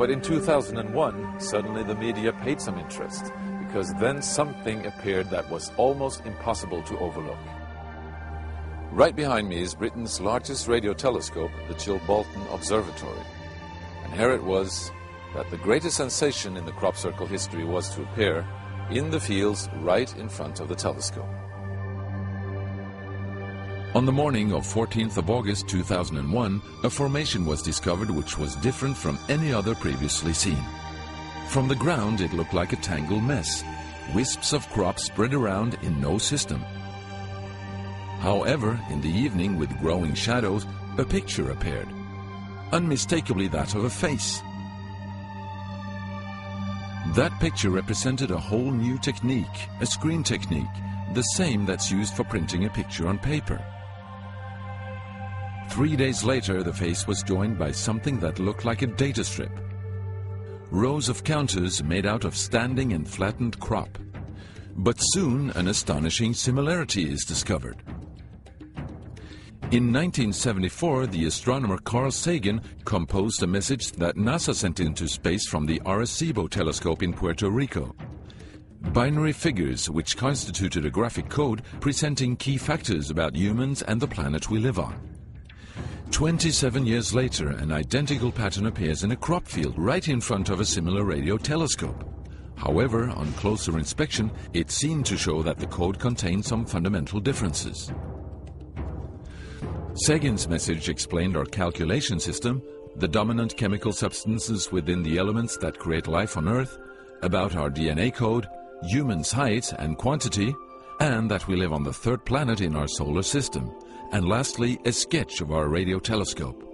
But in 2001, suddenly the media paid some interest, because then something appeared that was almost impossible to overlook. Right behind me is Britain's largest radio telescope, the Chilbolton Observatory. And here it was that the greatest sensation in the crop circle history was to appear in the fields right in front of the telescope. On the morning of 14th of August 2001, a formation was discovered which was different from any other previously seen. From the ground it looked like a tangled mess, wisps of crop spread around in no system. However, in the evening, with growing shadows, a picture appeared, unmistakably that of a face. That picture represented a whole new technique, a screen technique, the same that's used for printing a picture on paper. 3 days later, the face was joined by something that looked like a data strip. Rows of counters made out of standing and flattened crop. But soon an astonishing similarity is discovered. In 1974, the astronomer Carl Sagan composed a message that NASA sent into space from the Arecibo telescope in Puerto Rico. Binary figures which constituted a graphic code presenting key factors about humans and the planet we live on. 27 years later, an identical pattern appears in a crop field right in front of a similar radio telescope. However, on closer inspection, it seemed to show that the code contained some fundamental differences. Sagan's message explained our calculation system, the dominant chemical substances within the elements that create life on Earth, about our DNA code, humans' height and quantity, and that we live on the third planet in our solar system, and lastly, a sketch of our radio telescope.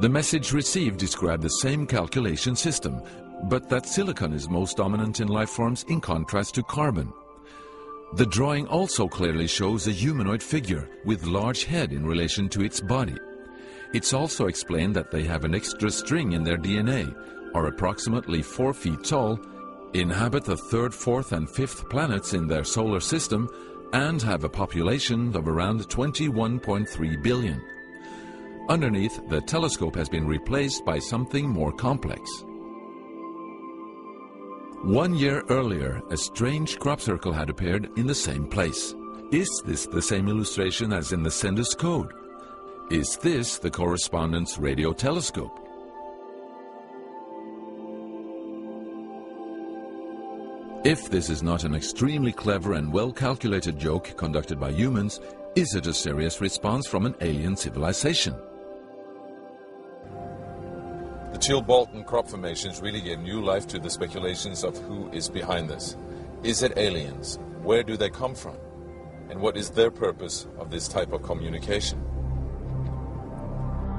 The message received described the same calculation system, but that silicon is most dominant in life forms in contrast to carbon. The drawing also clearly shows a humanoid figure with large head in relation to its body. It's also explained that they have an extra string in their DNA, are approximately 4 feet tall, inhabit the third, fourth and fifth planets in their solar system, and have a population of around 21.3 billion. Underneath, the telescope has been replaced by something more complex. 1 year earlier, a strange crop circle had appeared in the same place. Is this the same illustration as in the sender's code? Is this the correspondent's radio telescope? If this is not an extremely clever and well-calculated joke conducted by humans, is it a serious response from an alien civilization? The Chilbolton crop formations really gave new life to the speculations of who is behind this. Is it aliens? Where do they come from? And what is their purpose of this type of communication?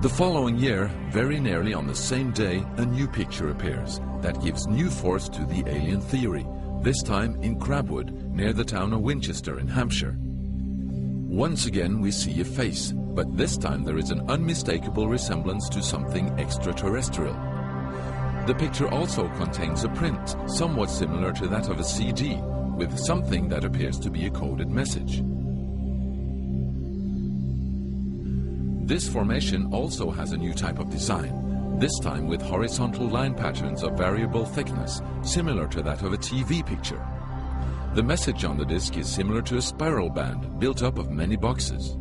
The following year, very nearly on the same day, a new picture appears that gives new force to the alien theory, this time in Crabwood, near the town of Winchester in Hampshire. Once again we see a face, but this time there is an unmistakable resemblance to something extraterrestrial. The picture also contains a print, somewhat similar to that of a CD, with something that appears to be a coded message. This formation also has a new type of design, this time with horizontal line patterns of variable thickness, similar to that of a TV picture. The message on the disc is similar to a spiral band built up of many boxes.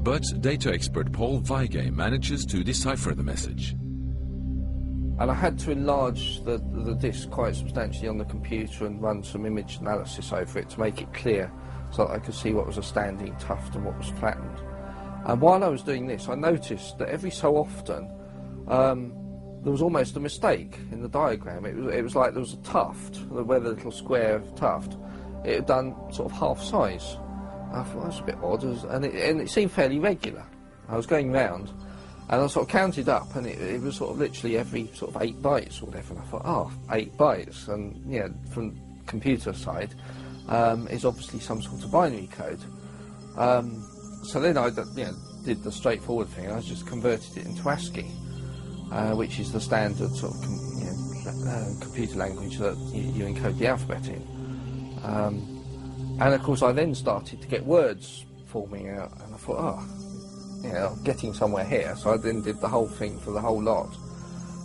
But data expert Paul Weige manages to decipher the message. And I had to enlarge the disc quite substantially on the computer and run some image analysis over it to make it clear so that I could see what was a standing tuft and what was flattened. And while I was doing this, I noticed that every so often there was almost a mistake in the diagram. It was like there was a tuft, where the little square tuft, it had done sort of half size. I thought that's a bit odd, and it seemed fairly regular. I was going round, and I sort of counted up, and it was sort of literally every sort of 8 bytes or whatever. And I thought, oh, 8 bytes, and yeah, from computer side, is obviously some sort of binary code. So then I did the straightforward thing. I just converted it into ASCII, which is the standard sort of computer language that you encode the alphabet in. And of course I then started to get words forming out, and I thought, oh, getting somewhere here. So I then did the whole thing for the whole lot,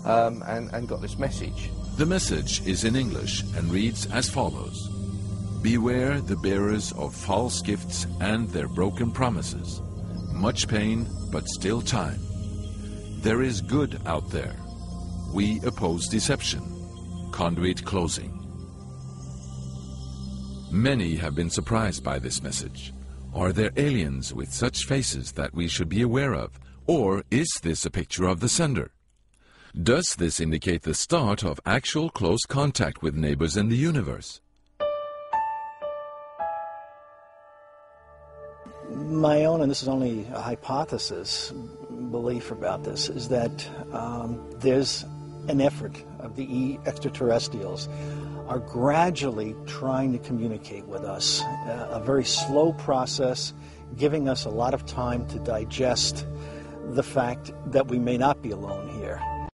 and got this message. The message is in English and reads as follows. Beware the bearers of false gifts and their broken promises. Much pain, but still time. There is good out there. We oppose deception. Conduit closing. Many have been surprised by this message. Are there aliens with such faces that we should be aware of? Or is this a picture of the sender? Does this indicate the start of actual close contact with neighbors in the universe? My own, and this is only a hypothesis, belief about this, is that there's an effort of the extraterrestrials are gradually trying to communicate with us. A very slow process, giving us a lot of time to digest the fact that we may not be alone here.